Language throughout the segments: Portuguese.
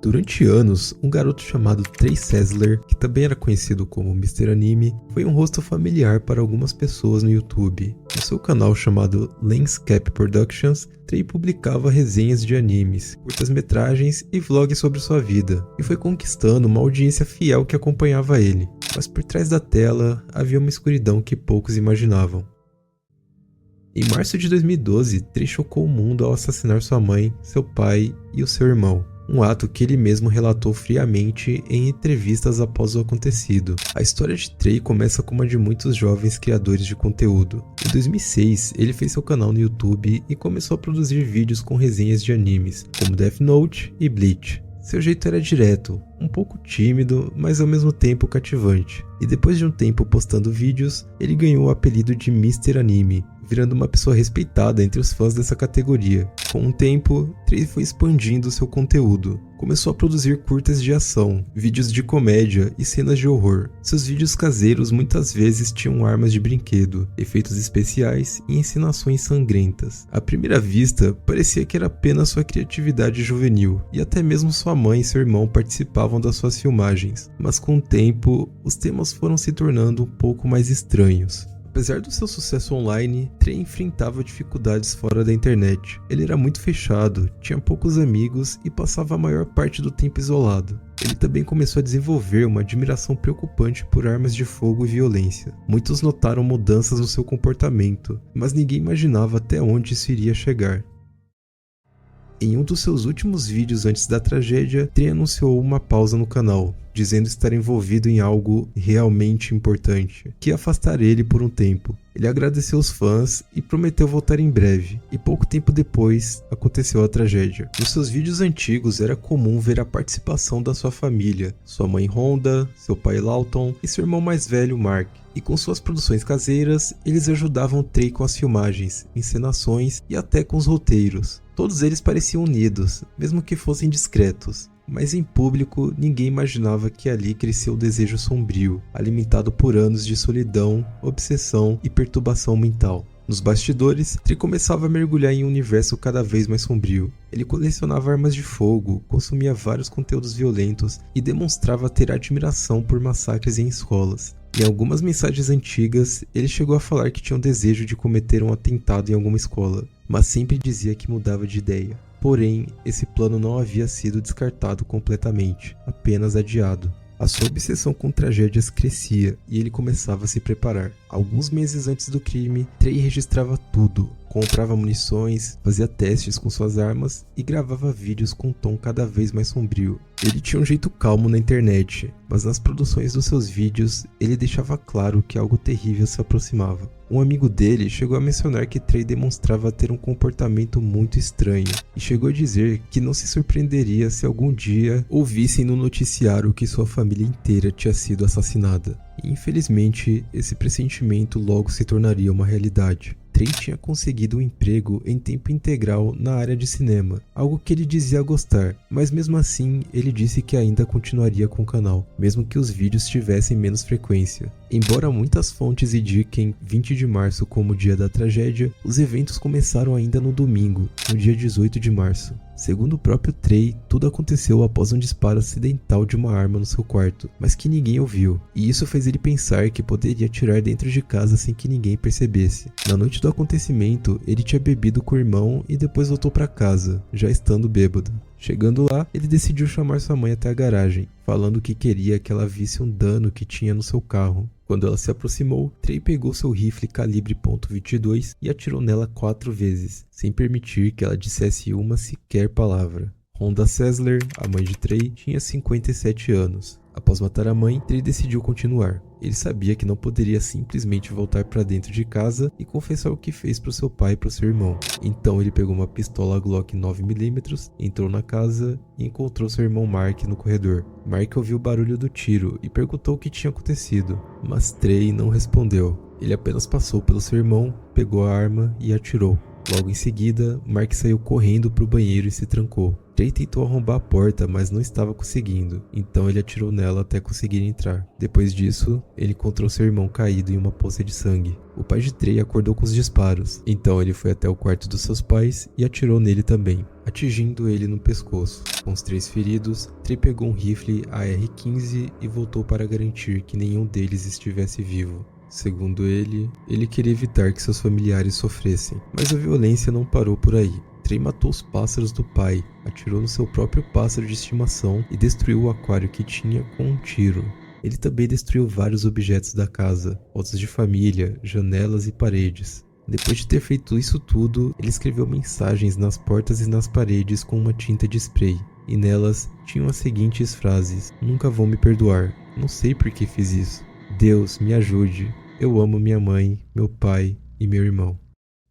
Durante anos, um garoto chamado Trey Sessler, que também era conhecido como Mr. Anime, foi um rosto familiar para algumas pessoas no YouTube. No seu canal chamado Landscape Productions, Trey publicava resenhas de animes, curtas-metragens e vlogs sobre sua vida, e foi conquistando uma audiência fiel que acompanhava ele. Mas por trás da tela, havia uma escuridão que poucos imaginavam. Em março de 2012, Trey chocou o mundo ao assassinar sua mãe, seu pai e o seu irmão. Um ato que ele mesmo relatou friamente em entrevistas após o acontecido. A história de Trey começa como a de muitos jovens criadores de conteúdo. Em 2006, ele fez seu canal no YouTube e começou a produzir vídeos com resenhas de animes, como Death Note e Bleach. Seu jeito era direto, um pouco tímido, mas ao mesmo tempo cativante. E depois de um tempo postando vídeos, ele ganhou o apelido de Mr. Anime, virando uma pessoa respeitada entre os fãs dessa categoria. Com o tempo, Trey foi expandindo seu conteúdo. Começou a produzir curtas de ação, vídeos de comédia e cenas de horror. Seus vídeos caseiros muitas vezes tinham armas de brinquedo, efeitos especiais e encenações sangrentas. À primeira vista, parecia que era apenas sua criatividade juvenil, e até mesmo sua mãe e seu irmão participavam das suas filmagens. Mas com o tempo, os temas foram se tornando um pouco mais estranhos. Apesar do seu sucesso online, Trey enfrentava dificuldades fora da internet. Ele era muito fechado, tinha poucos amigos e passava a maior parte do tempo isolado. Ele também começou a desenvolver uma admiração preocupante por armas de fogo e violência. Muitos notaram mudanças no seu comportamento, mas ninguém imaginava até onde isso iria chegar. Em um dos seus últimos vídeos antes da tragédia, Trey anunciou uma pausa no canal, dizendo estar envolvido em algo realmente importante, que ia afastar ele por um tempo. Ele agradeceu os fãs e prometeu voltar em breve, e pouco tempo depois aconteceu a tragédia. Nos seus vídeos antigos era comum ver a participação da sua família, sua mãe Honda, seu pai Lawton e seu irmão mais velho Mark. E com suas produções caseiras, eles ajudavam Trey com as filmagens, encenações e até com os roteiros. Todos eles pareciam unidos, mesmo que fossem discretos. Mas em público, ninguém imaginava que ali crescia o desejo sombrio, alimentado por anos de solidão, obsessão e perturbação mental. Nos bastidores, Trey começava a mergulhar em um universo cada vez mais sombrio. Ele colecionava armas de fogo, consumia vários conteúdos violentos e demonstrava ter admiração por massacres em escolas. Em algumas mensagens antigas, ele chegou a falar que tinha um desejo de cometer um atentado em alguma escola, mas sempre dizia que mudava de ideia. Porém, esse plano não havia sido descartado completamente, apenas adiado. A sua obsessão com tragédias crescia e ele começava a se preparar. Alguns meses antes do crime, Trey registrava tudo. Comprava munições, fazia testes com suas armas e gravava vídeos com um tom cada vez mais sombrio. Ele tinha um jeito calmo na internet, mas nas produções dos seus vídeos, ele deixava claro que algo terrível se aproximava. Um amigo dele chegou a mencionar que Trey demonstrava ter um comportamento muito estranho e chegou a dizer que não se surpreenderia se algum dia ouvissem no noticiário que sua família inteira tinha sido assassinada. E infelizmente, esse pressentimento logo se tornaria uma realidade. Trey tinha conseguido um emprego em tempo integral na área de cinema, algo que ele dizia gostar, mas mesmo assim ele disse que ainda continuaria com o canal, mesmo que os vídeos tivessem menos frequência. Embora muitas fontes indiquem 20 de março como o dia da tragédia, os eventos começaram ainda no domingo, no dia 18 de março. Segundo o próprio Trey, tudo aconteceu após um disparo acidental de uma arma no seu quarto, mas que ninguém ouviu, e isso fez ele pensar que poderia atirar dentro de casa sem que ninguém percebesse. Na noite do acontecimento, ele tinha bebido com o irmão e depois voltou para casa, já estando bêbado. Chegando lá, ele decidiu chamar sua mãe até a garagem, falando que queria que ela visse um dano que tinha no seu carro. Quando ela se aproximou, Trey pegou seu rifle calibre .22 e atirou nela 4 vezes, sem permitir que ela dissesse uma sequer palavra. Honda Sessler, a mãe de Trey, tinha 57 anos. Após matar a mãe, Trey decidiu continuar. Ele sabia que não poderia simplesmente voltar para dentro de casa e confessar o que fez para o seu pai e para o seu irmão. Então ele pegou uma pistola Glock 9mm, entrou na casa e encontrou seu irmão Mark no corredor. Mark ouviu o barulho do tiro e perguntou o que tinha acontecido, mas Trey não respondeu. Ele apenas passou pelo seu irmão, pegou a arma e atirou. Logo em seguida, Mark saiu correndo para o banheiro e se trancou. Trey tentou arrombar a porta, mas não estava conseguindo, então ele atirou nela até conseguir entrar. Depois disso, ele encontrou seu irmão caído em uma poça de sangue. O pai de Trey acordou com os disparos, então ele foi até o quarto dos seus pais e atirou nele também, atingindo ele no pescoço. Com os 3 feridos, Trey pegou um rifle AR-15 e voltou para garantir que nenhum deles estivesse vivo. Segundo ele queria evitar que seus familiares sofressem, mas a violência não parou por aí. Trey matou os pássaros do pai, atirou no seu próprio pássaro de estimação e destruiu o aquário que tinha com um tiro. Ele também destruiu vários objetos da casa, fotos de família, janelas e paredes. Depois de ter feito isso tudo, ele escreveu mensagens nas portas e nas paredes com uma tinta de spray, e nelas tinham as seguintes frases: "Nunca vão me perdoar, não sei por que fiz isso. Deus, me ajude, eu amo minha mãe, meu pai e meu irmão."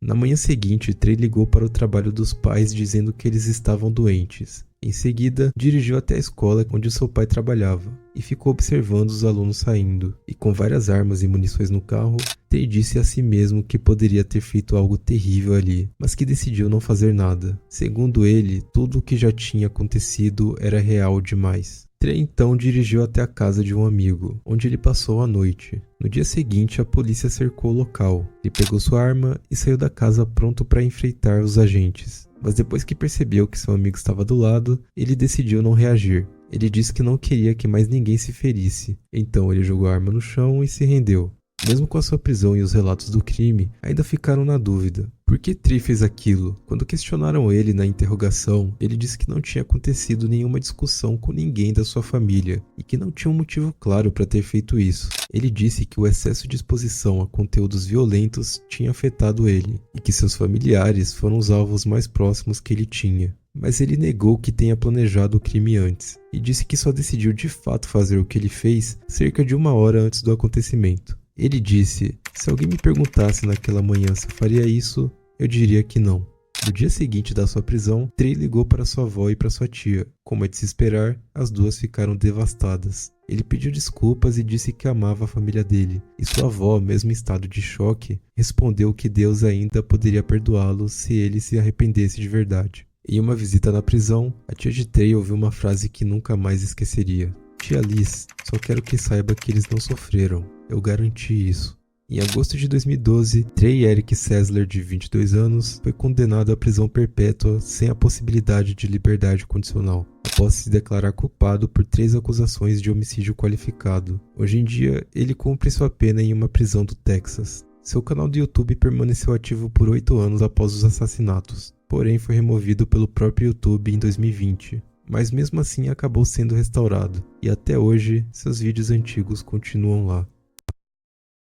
Na manhã seguinte, Trey ligou para o trabalho dos pais dizendo que eles estavam doentes. Em seguida, dirigiu até a escola onde seu pai trabalhava e ficou observando os alunos saindo. E com várias armas e munições no carro, Trey disse a si mesmo que poderia ter feito algo terrível ali, mas que decidiu não fazer nada. Segundo ele, tudo o que já tinha acontecido era real demais. Trey então dirigiu até a casa de um amigo, onde ele passou a noite. No dia seguinte, a polícia cercou o local. Ele pegou sua arma e saiu da casa pronto para enfrentar os agentes. Mas depois que percebeu que seu amigo estava do lado, ele decidiu não reagir. Ele disse que não queria que mais ninguém se ferisse. Então ele jogou a arma no chão e se rendeu. Mesmo com a sua prisão e os relatos do crime, ainda ficaram na dúvida. Por que Trey fez aquilo? Quando questionaram ele na interrogação, ele disse que não tinha acontecido nenhuma discussão com ninguém da sua família e que não tinha um motivo claro para ter feito isso. Ele disse que o excesso de exposição a conteúdos violentos tinha afetado ele e que seus familiares foram os alvos mais próximos que ele tinha. Mas ele negou que tenha planejado o crime antes e disse que só decidiu de fato fazer o que ele fez cerca de 1 hora antes do acontecimento. Ele disse: "Se alguém me perguntasse naquela manhã se eu faria isso, eu diria que não." No dia seguinte da sua prisão, Trey ligou para sua avó e para sua tia. Como é de se esperar, as duas ficaram devastadas. Ele pediu desculpas e disse que amava a família dele, e sua avó, mesmo em estado de choque, respondeu que Deus ainda poderia perdoá-lo se ele se arrependesse de verdade. Em uma visita na prisão, a tia de Trey ouviu uma frase que nunca mais esqueceria: "Tia Liz, só quero que saiba que eles não sofreram. Eu garanti isso." Em agosto de 2012, Trey Eric Sessler, de 22 anos, foi condenado à prisão perpétua sem a possibilidade de liberdade condicional, após se declarar culpado por 3 acusações de homicídio qualificado. Hoje em dia, ele cumpre sua pena em uma prisão do Texas. Seu canal do YouTube permaneceu ativo por 8 anos após os assassinatos, porém foi removido pelo próprio YouTube em 2020. Mas mesmo assim acabou sendo restaurado, e até hoje seus vídeos antigos continuam lá.